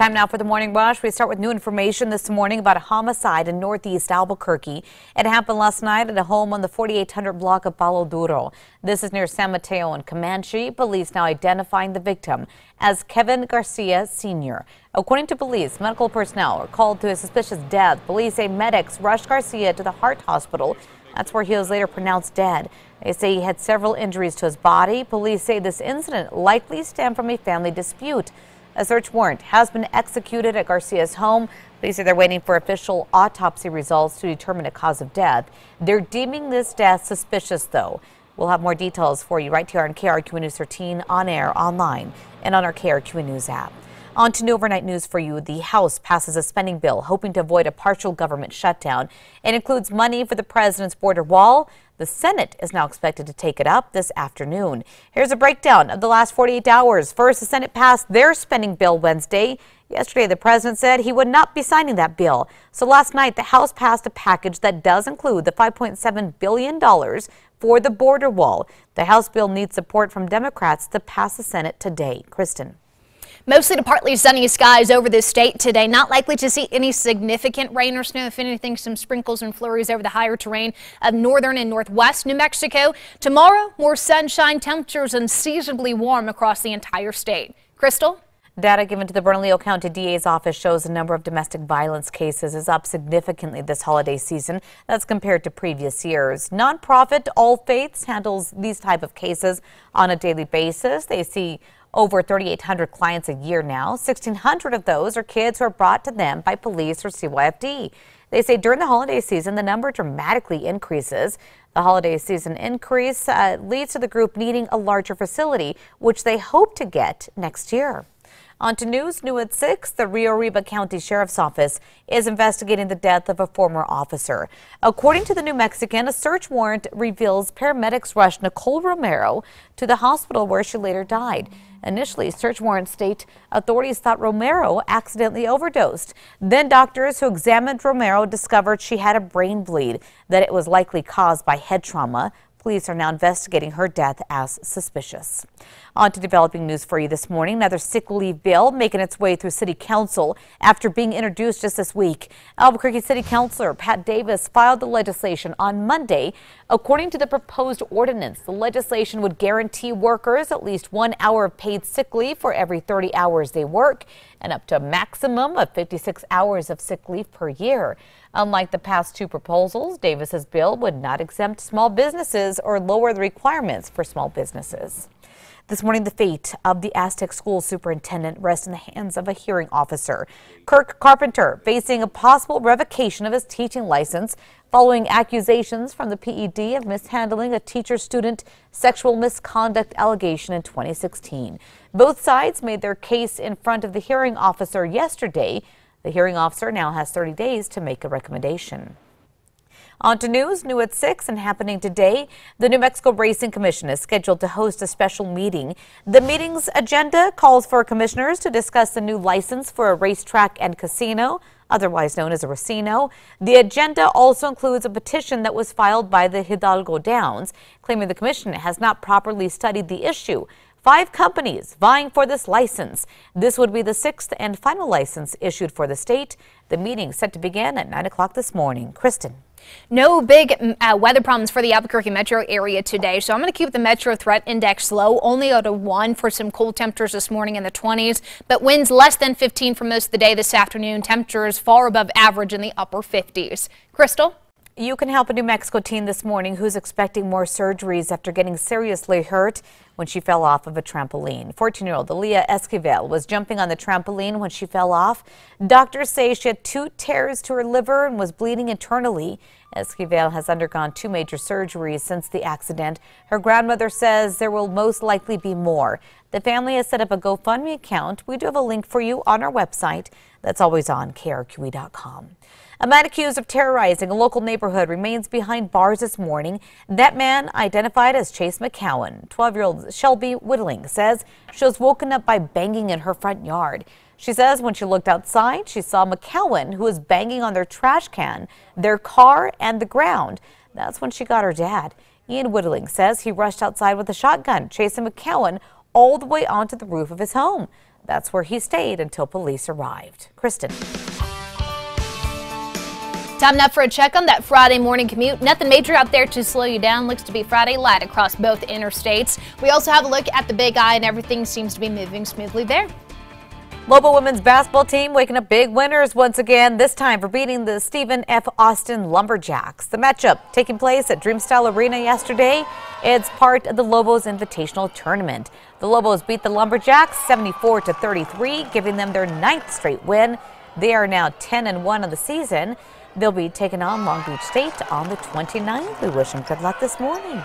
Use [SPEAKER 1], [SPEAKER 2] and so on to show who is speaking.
[SPEAKER 1] Time now for the Morning Rush. We start with new information this morning about a homicide in northeast Albuquerque. It happened last night at a home on the 4800 block of Palo Duro. This is near San Mateo and Comanche. Police now identifying the victim as Kevin Garcia Sr. According to police, medical personnel are called to a suspicious death. Police say medics rushed Garcia to the heart hospital. That's where he was later pronounced dead. They say he had several injuries to his body. Police say this incident likely stemmed from a family dispute. A search warrant has been executed at Garcia's home. Police say they're waiting for official autopsy results to determine a cause of death. They're deeming this death suspicious, though. We'll have more details for you right here on KRQE News 13, on air, online, and on our KRQE News app. On to new overnight news for you. The House passes a spending bill hoping to avoid a partial government shutdown. It includes money for the president's border wall. The Senate is now expected to take it up this afternoon. Here's a breakdown of the last 48 hours. First, the Senate passed their spending bill Wednesday. Yesterday, the president said he would not be signing that bill. So last night, the House passed a package that does include the $5.7 billion for the border wall. The House bill needs support from Democrats to pass the Senate today. Kristen.
[SPEAKER 2] Mostly to partly sunny skies over the state today. Not likely to see any significant rain or snow. If anything, some sprinkles and flurries over the higher terrain of northern and northwest New Mexico. Tomorrow, more sunshine, temperatures unseasonably warm across the entire state. Crystal?
[SPEAKER 1] Data given to the Bernalillo County DA's office shows the number of domestic violence cases is up significantly this holiday season. That's compared to previous years. Nonprofit All Faiths handles these type of cases on a daily basis. They see over 3,800 clients a year now. 1,600 of those are kids who are brought to them by police or CYFD. They say during the holiday season, the number dramatically increases. The holiday season increase leads to the group needing a larger facility, which they hope to get next year. On to news, new at 6, the Rio Arriba County Sheriff's Office is investigating the death of a former officer. According to the New Mexican, a search warrant reveals paramedics rushed Nicole Romero to the hospital where she later died. Initially, search warrants state authorities thought Romero accidentally overdosed. Then doctors who examined Romero discovered she had a brain bleed, that it was likely caused by head trauma. Police are now investigating her death as suspicious. On to developing news for you this morning. Another sick leave bill making its way through City Council after being introduced just this week. Albuquerque City Councilor Pat Davis filed the legislation on Monday. According to the proposed ordinance, the legislation would guarantee workers at least 1 hour of paid sick leave for every 30 hours they work and up to a maximum of 56 hours of sick leave per year. Unlike the past two proposals, Davis's bill would not exempt small businesses or lower the requirements for small businesses. This morning, the fate of the Aztec school superintendent rests in the hands of a hearing officer. Kirk Carpenter facing a possible revocation of his teaching license following accusations from the PED of mishandling a teacher-student sexual misconduct allegation in 2016. Both sides made their case in front of the hearing officer yesterday. The hearing officer now has 30 days to make a recommendation. On to news, new at 6 and happening today. The New Mexico Racing Commission is scheduled to host a special meeting. The meeting's agenda calls for commissioners to discuss the new license for a racetrack and casino, otherwise known as a racino. The agenda also includes a petition that was filed by the Hidalgo Downs, claiming the commission has not properly studied the issue. 5 companies vying for this license. This would be the 6th and final license issued for the state. The meeting set to begin at 9 o'clock this morning. Kristen.
[SPEAKER 2] No big weather problems for the Albuquerque metro area today, so I'm going to keep the metro threat index low, only at a 1 for some cool temperatures this morning in the 20s, but winds less than 15 for most of the day this afternoon. Temperatures far above average in the upper 50s. Crystal?
[SPEAKER 1] You can help a New Mexico teen this morning who's expecting more surgeries after getting seriously hurt when she fell off of a trampoline. 14-year-old Aaliyah Esquivel was jumping on the trampoline when she fell off. Doctors say she had 2 tears to her liver and was bleeding internally. Esquivel has undergone 2 major surgeries since the accident. Her grandmother says there will most likely be more. The family has set up a GoFundMe account. We do have a link for you on our website. That's always on KRQE.com. A man accused of terrorizing a local neighborhood remains behind bars this morning. That man, identified as Chase McCowan. 12-year-old Shelby Whittling says she was woken up by banging in her front yard. She says when she looked outside, she saw McCowan, who was banging on their trash can, their car, and the ground. That's when she got her dad. Ian Whittling says he rushed outside with a shotgun, chasing McCowan all the way onto the roof of his home. That's where he stayed until police arrived. Kristen.
[SPEAKER 2] Time now for a check on that Friday morning commute. Nothing major out there to slow you down. Looks to be Friday light across both interstates. We also have a look at the Big I, and everything seems to be moving smoothly there.
[SPEAKER 1] Lobo women's basketball team waking up big winners once again, this time for beating the Stephen F. Austin Lumberjacks. The matchup taking place at Dreamstyle Arena yesterday. It's part of the Lobos Invitational Tournament. The Lobos beat the Lumberjacks 74-33, giving them their 9th straight win. They are now 10-1 of the season. They'll be taking on Long Beach State on the 29th. We wish them good luck this morning.